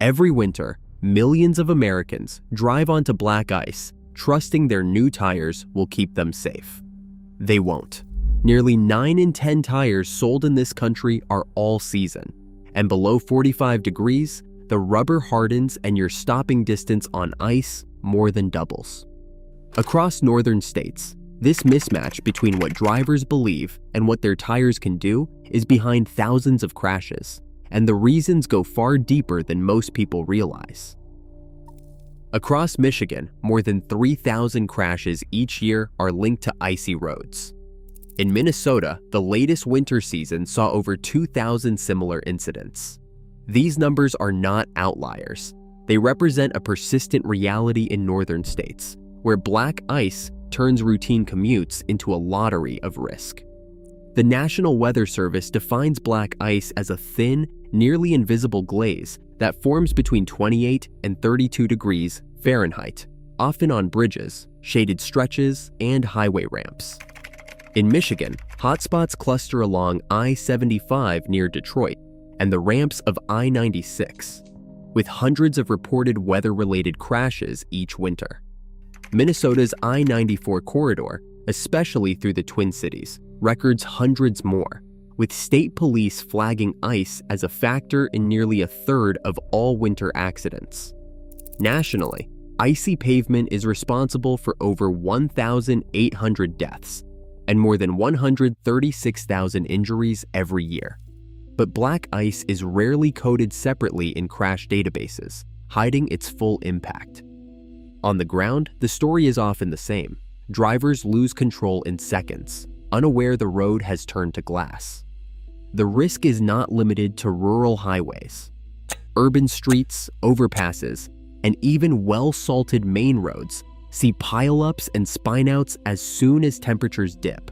Every winter, millions of Americans drive onto black ice, trusting their new tires will keep them safe. They won't. Nearly 9 in 10 tires sold in this country are all season, and below 45 degrees, the rubber hardens and your stopping distance on ice more than doubles. Across northern states, this mismatch between what drivers believe and what their tires can do is behind thousands of crashes, and the reasons go far deeper than most people realize. Across Michigan, more than 3,000 crashes each year are linked to icy roads. In Minnesota, the latest winter season saw over 2,000 similar incidents. These numbers are not outliers. They represent a persistent reality in northern states, where black ice turns routine commutes into a lottery of risk. The National Weather Service defines black ice as a thin, nearly invisible glaze that forms between 28 and 32 degrees Fahrenheit, often on bridges, shaded stretches, and highway ramps. In Michigan, hotspots cluster along I-75 near Detroit and the ramps of I-96, with hundreds of reported weather-related crashes each winter. Minnesota's I-94 corridor, especially through the Twin Cities, records hundreds more, with state police flagging ice as a factor in nearly a third of all winter accidents. Nationally, icy pavement is responsible for over 1,800 deaths and more than 136,000 injuries every year. But black ice is rarely coded separately in crash databases, hiding its full impact. On the ground, the story is often the same. Drivers lose control in seconds, unaware the road has turned to glass. The risk is not limited to rural highways. Urban streets, overpasses, and even well-salted main roads see pileups and spineouts as soon as temperatures dip.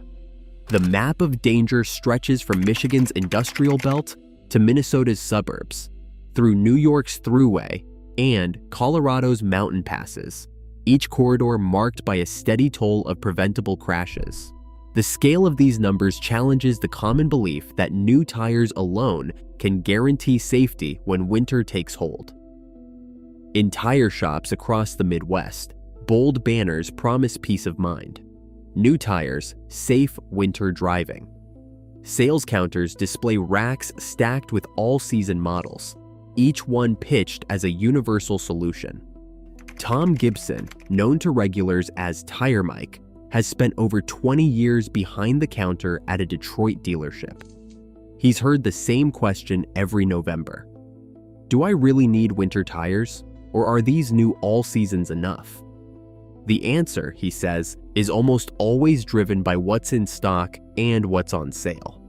The map of danger stretches from Michigan's industrial belt to Minnesota's suburbs, through New York's thruway and Colorado's mountain passes, each corridor marked by a steady toll of preventable crashes. The scale of these numbers challenges the common belief that new tires alone can guarantee safety when winter takes hold. In tire shops across the Midwest, bold banners promise peace of mind. New tires, safe winter driving. Sales counters display racks stacked with all-season models, each one pitched as a universal solution. Tom Gibson, known to regulars as Tire Mike, has spent over 20 years behind the counter at a Detroit dealership. He's heard the same question every November. Do I really need winter tires, or are these new all-seasons enough? The answer, he says, is almost always driven by what's in stock and what's on sale.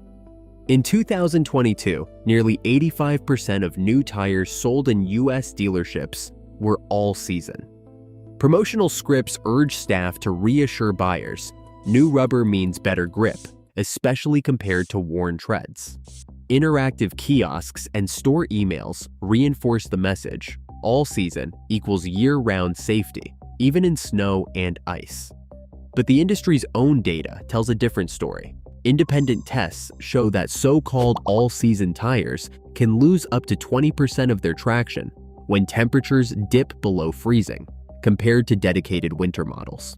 In 2022, nearly 85% of new tires sold in U.S. dealerships were all-season. Promotional scripts urge staff to reassure buyers new rubber means better grip, especially compared to worn treads. Interactive kiosks and store emails reinforce the message, all season equals year-round safety, even in snow and ice. But the industry's own data tells a different story. Independent tests show that so-called all-season tires can lose up to 20% of their traction when temperatures dip below freezing, compared to dedicated winter models.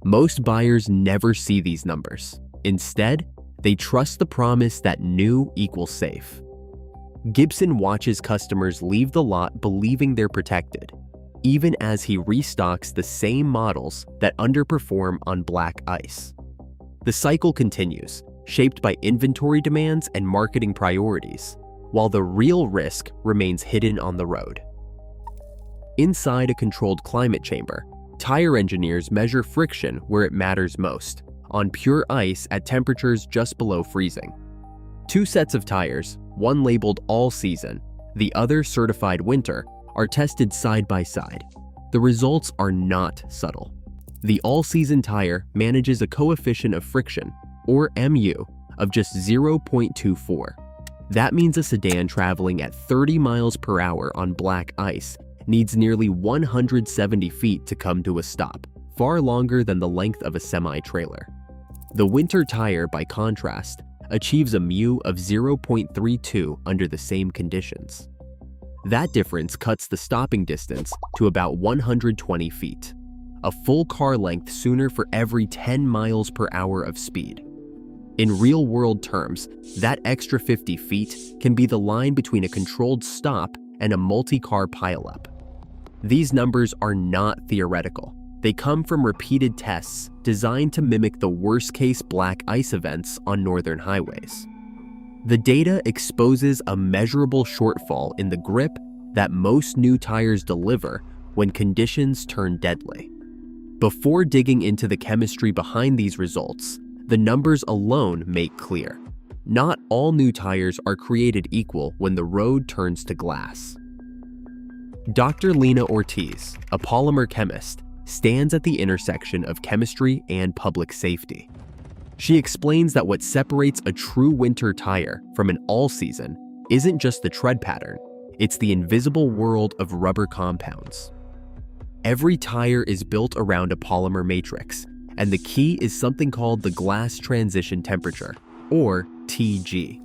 Most buyers never see these numbers. Instead, they trust the promise that new equals safe. Gibson watches customers leave the lot believing they're protected, even as he restocks the same models that underperform on black ice. The cycle continues, shaped by inventory demands and marketing priorities, while the real risk remains hidden on the road. Inside a controlled climate chamber, tire engineers measure friction where it matters most, on pure ice at temperatures just below freezing. Two sets of tires, one labeled all season, the other certified winter, are tested side by side. The results are not subtle. The all-season tire manages a coefficient of friction, or MU, of just 0.24. That means a sedan traveling at 30 miles per hour on black ice needs nearly 170 feet to come to a stop, far longer than the length of a semi-trailer. The winter tire, by contrast, achieves a MU of 0.32 under the same conditions. That difference cuts the stopping distance to about 120 feet, a full car length sooner for every 10 miles per hour of speed. In real-world terms, that extra 50 feet can be the line between a controlled stop and a multi-car pileup. These numbers are not theoretical. They come from repeated tests designed to mimic the worst-case black ice events on northern highways. The data exposes a measurable shortfall in the grip that most new tires deliver when conditions turn deadly. Before digging into the chemistry behind these results, the numbers alone make clear. Not all new tires are created equal when the road turns to glass. Dr. Lena Ortiz, a polymer chemist, stands at the intersection of chemistry and public safety. She explains that what separates a true winter tire from an all-season isn't just the tread pattern, it's the invisible world of rubber compounds. Every tire is built around a polymer matrix, and the key is something called the glass transition temperature, or TG.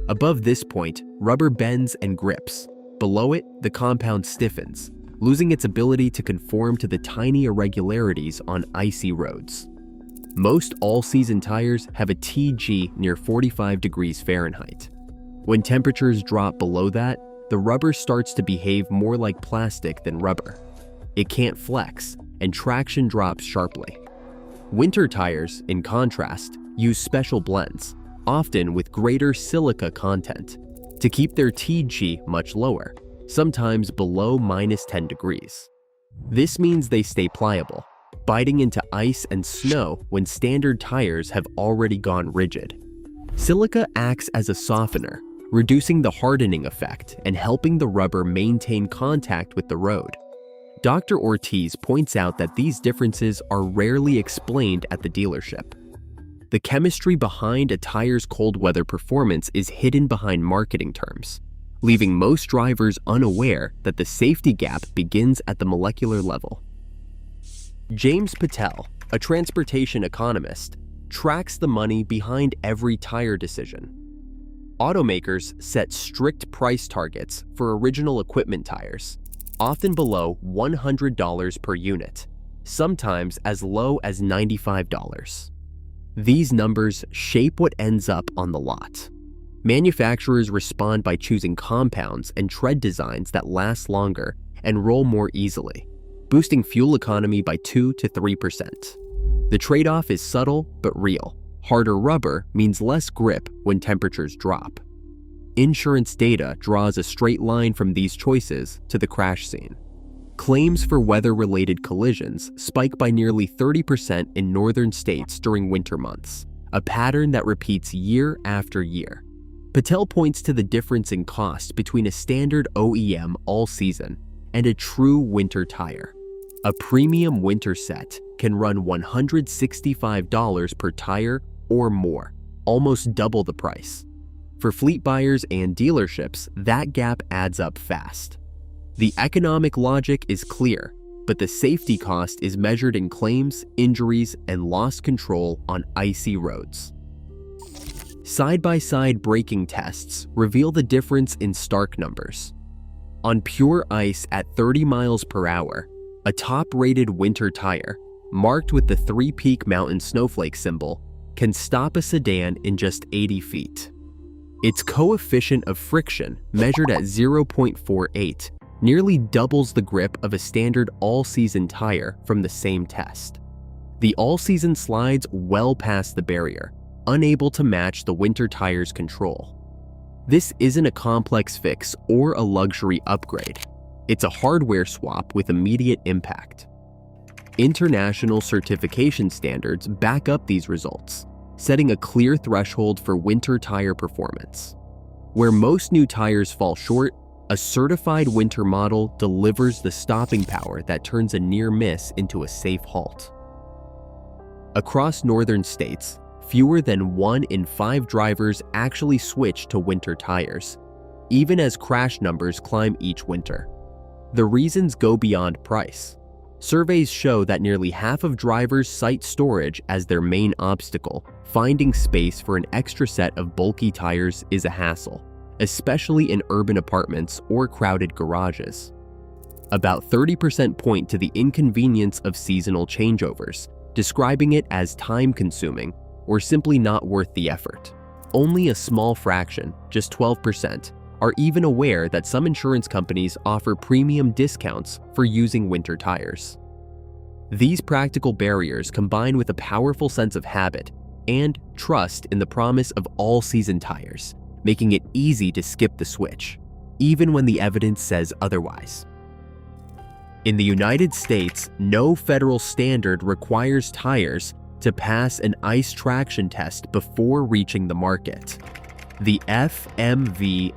Above this point, rubber bends and grips. Below it, the compound stiffens, losing its ability to conform to the tiny irregularities on icy roads. Most all-season tires have a TG near 45 degrees Fahrenheit. When temperatures drop below that, the rubber starts to behave more like plastic than rubber. It can't flex, and traction drops sharply. Winter tires, in contrast, use special blends, often with greater silica content, to keep their TG much lower, sometimes below -10 degrees. This means they stay pliable, biting into ice and snow when standard tires have already gone rigid. Silica acts as a softener, reducing the hardening effect and helping the rubber maintain contact with the road. Dr. Ortiz points out that these differences are rarely explained at the dealership. The chemistry behind a tire's cold weather performance is hidden behind marketing terms, leaving most drivers unaware that the safety gap begins at the molecular level. James Patel, a transportation economist, tracks the money behind every tire decision. Automakers set strict price targets for original equipment tires, often below $100 per unit, sometimes as low as $95. These numbers shape what ends up on the lot. Manufacturers respond by choosing compounds and tread designs that last longer and roll more easily, boosting fuel economy by 2 to 3%. The trade-off is subtle but real. Harder rubber means less grip when temperatures drop. Insurance data draws a straight line from these choices to the crash scene. Claims for weather-related collisions spike by nearly 30% in northern states during winter months, a pattern that repeats year after year. Patel points to the difference in cost between a standard OEM all-season and a true winter tire. A premium winter set can run $165 per tire or more, almost double the price. For fleet buyers and dealerships, that gap adds up fast. The economic logic is clear, but the safety cost is measured in claims, injuries, and lost control on icy roads. Side-by-side braking tests reveal the difference in stark numbers. On pure ice at 30 miles per hour, a top-rated winter tire, marked with the three-peak mountain snowflake symbol, can stop a sedan in just 80 feet. Its coefficient of friction, measured at 0.48, nearly doubles the grip of a standard all-season tire from the same test. The all-season slides well past the barrier, unable to match the winter tire's control. This isn't a complex fix or a luxury upgrade. It's a hardware swap with immediate impact. International certification standards back up these results, setting a clear threshold for winter tire performance. Where most new tires fall short, a certified winter model delivers the stopping power that turns a near miss into a safe halt. Across northern states, fewer than 1 in 5 drivers actually switch to winter tires, even as crash numbers climb each winter. The reasons go beyond price. Surveys show that nearly half of drivers cite storage as their main obstacle. Finding space for an extra set of bulky tires is a hassle, especially in urban apartments or crowded garages. About 30% point to the inconvenience of seasonal changeovers, describing it as time-consuming or simply not worth the effort. Only a small fraction, just 12%, are even aware that some insurance companies offer premium discounts for using winter tires. These practical barriers combine with a powerful sense of habit and trust in the promise of all-season tires, making it easy to skip the switch, even when the evidence says otherwise. In the United States, no federal standard requires tires to pass an ICE traction test before reaching the market. The FMVSS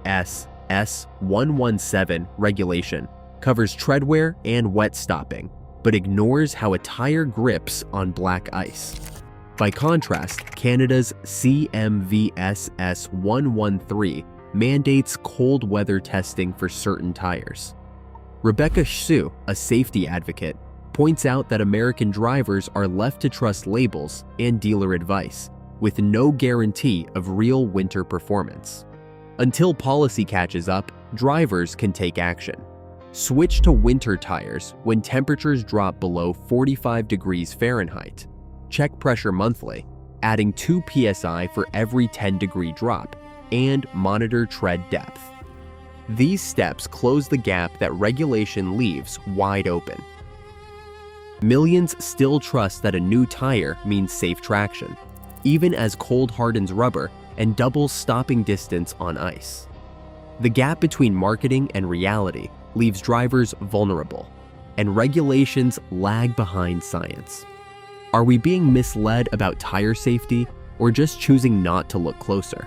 117 regulation covers treadwear and wet stopping, but ignores how a tire grips on black ice. By contrast, Canada's CMVSS 113 mandates cold weather testing for certain tires. Rebecca Hsu, a safety advocate, points out that American drivers are left to trust labels and dealer advice, with no guarantee of real winter performance. Until policy catches up, drivers can take action. Switch to winter tires when temperatures drop below 45 degrees Fahrenheit. Check pressure monthly, adding 2 psi for every 10-degree drop, and monitor tread depth. These steps close the gap that regulation leaves wide open. Millions still trust that a new tire means safe traction, even as cold hardens rubber and doubles stopping distance on ice. The gap between marketing and reality leaves drivers vulnerable, and regulations lag behind science. Are we being misled about tire safety, or just choosing not to look closer?